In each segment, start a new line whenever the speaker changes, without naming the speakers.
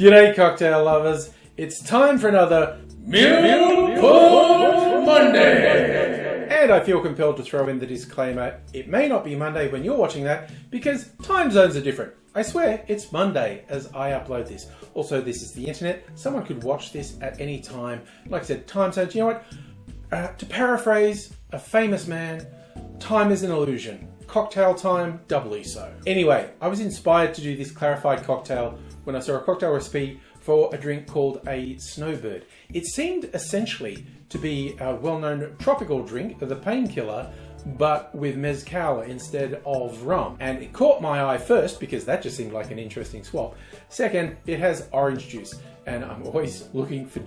G'day cocktail lovers, it's time for another Meal Put Monday! And I feel compelled to throw in the disclaimer, it may not be Monday when you're watching that because time zones are different. I swear it's Monday as I upload this. Also, this is the internet, someone could watch this at any time. Like I said, time zones, you know what? To paraphrase a famous man, time is an illusion. Cocktail time, doubly so. Anyway, I was inspired to do this clarified cocktail when I saw a cocktail recipe for a drink called a snowbird. It seemed essentially to be a well-known tropical drink, the painkiller, but with mezcal instead of rum. And it caught my eye first because that just seemed like an interesting swap. Second, it has orange juice, and I'm always looking for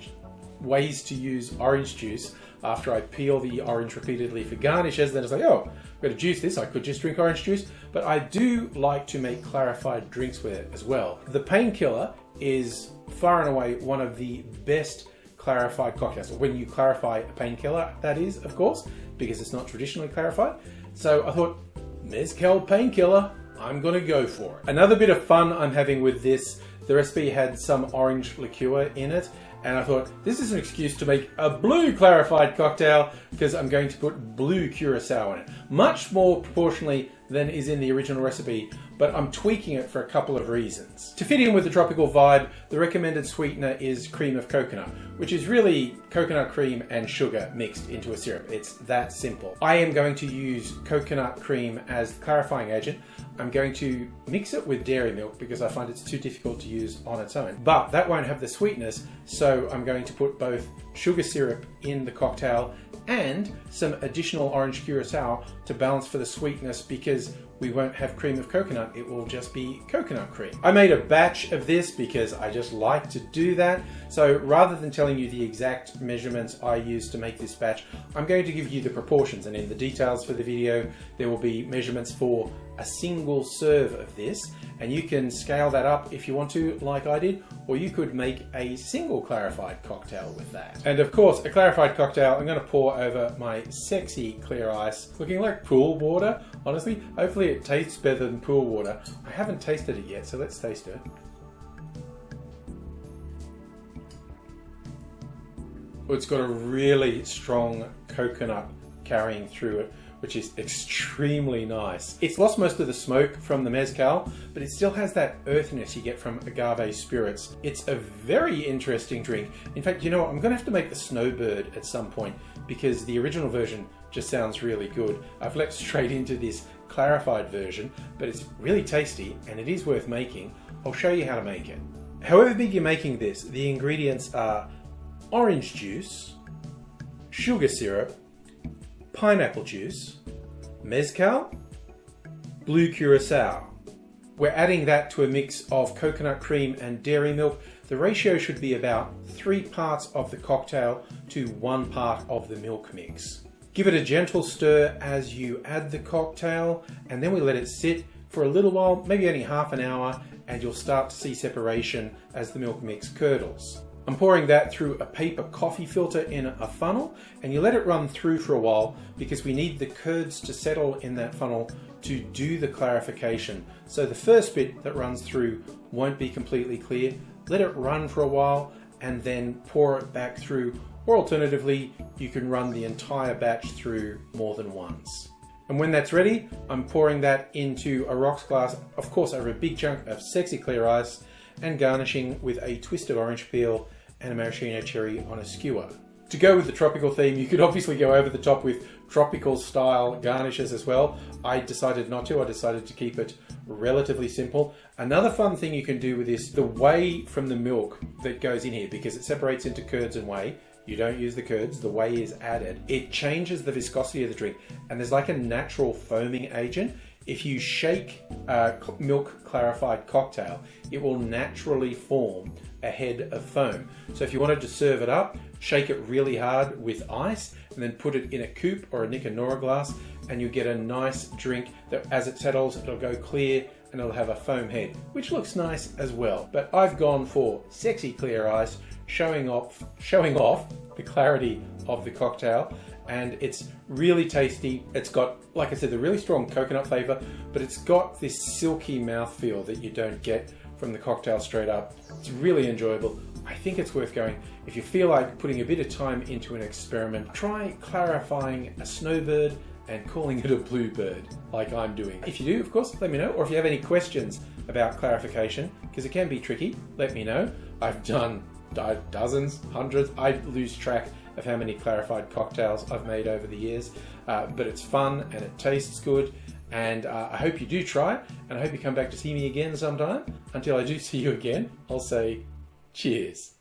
ways to use orange juice after I peel the orange repeatedly for garnishes. Then it's like, oh, I've got to juice this. I could just drink orange juice, but I do like to make clarified drinks with it as well. The painkiller is far and away one of the best clarified cocktails. When you clarify a painkiller, that is, of course, because it's not traditionally clarified. So I thought, mezcal painkiller, I'm gonna go for it. Another bit of fun I'm having with this, the recipe had some orange liqueur in it, and I thought, this is an excuse to make a blue clarified cocktail because I'm going to put blue curacao in it. Much more proportionally than is in the original recipe, but I'm tweaking it for a couple of reasons. To fit in with the tropical vibe, the recommended sweetener is cream of coconut, which is really coconut cream and sugar mixed into a syrup. It's that simple. I am going to use coconut cream as the clarifying agent. I'm going to mix it with dairy milk because I find it's too difficult to use on its own. But that won't have the sweetness, so I'm going to put both sugar syrup in the cocktail and some additional orange curacao to balance for the sweetness because we won't have cream of coconut, it will just be coconut cream. I made a batch of this because I just like to do that. So rather than telling you the exact measurements I used to make this batch, I'm going to give you the proportions, and in the details for the video, there will be measurements for a single serve of this, and you can scale that up if you want to, like I did, or you could make a single clarified cocktail with that. And of course, a clarified cocktail, I'm going to pour over my sexy clear ice, looking like pool water, honestly. Hopefully it tastes better than pool water. I haven't tasted it yet, so let's taste it. It's got a really strong coconut carrying through it, which is extremely nice. It's lost most of the smoke from the mezcal, but it still has that earthiness you get from agave spirits. It's a very interesting drink. In fact, you know what? I'm gonna have to make the snowbird at some point because the original version just sounds really good. I've leapt straight into this clarified version, but it's really tasty and it is worth making. I'll show you how to make it. However big you're making this, the ingredients are orange juice, sugar syrup, pineapple juice, mezcal, blue curacao. We're adding that to a mix of coconut cream and dairy milk. The ratio should be about 3 parts of the cocktail to 1 part of the milk mix. Give it a gentle stir as you add the cocktail, and then we let it sit for a little while, maybe only half an hour, and you'll start to see separation as the milk mix curdles. I'm pouring that through a paper coffee filter in a funnel, and you let it run through for a while because we need the curds to settle in that funnel to do the clarification. So the first bit that runs through won't be completely clear. Let it run for a while and then pour it back through, or alternatively, you can run the entire batch through more than once. And when that's ready, I'm pouring that into a rocks glass, of course over a big chunk of sexy clear ice, and garnishing with a twisted orange peel and a maraschino cherry on a skewer. To go with the tropical theme, you could obviously go over the top with tropical style garnishes as well. I decided not to. I decided to keep it relatively simple. Another fun thing you can do with this, the whey from the milk that goes in here, because it separates into curds and whey. You don't use the curds, the whey is added. It changes the viscosity of the drink, and there's like a natural foaming agent. If you shake a milk clarified cocktail, it will naturally form a head of foam. So if you wanted to serve it up, shake it really hard with ice and then put it in a coupe or a Nick and Nora glass, and you get a nice drink that as it settles, it'll go clear and it'll have a foam head, which looks nice as well. But I've gone for sexy clear ice, showing off the clarity of the cocktail, and it's really tasty. It's got, like I said, the really strong coconut flavor, but it's got this silky mouthfeel that you don't get from the cocktail straight up. It's really enjoyable. I think it's worth going. If you feel like putting a bit of time into an experiment, try clarifying a snowbird and calling it a bluebird, like I'm doing. If you do, of course, let me know. Or if you have any questions about clarification, because it can be tricky, let me know. I've done dozens, hundreds. I lose track of how many clarified cocktails I've made over the years. But it's fun and it tastes good. And I hope you do try it. And I hope you come back to see me again sometime. Until I do see you again, I'll say cheers.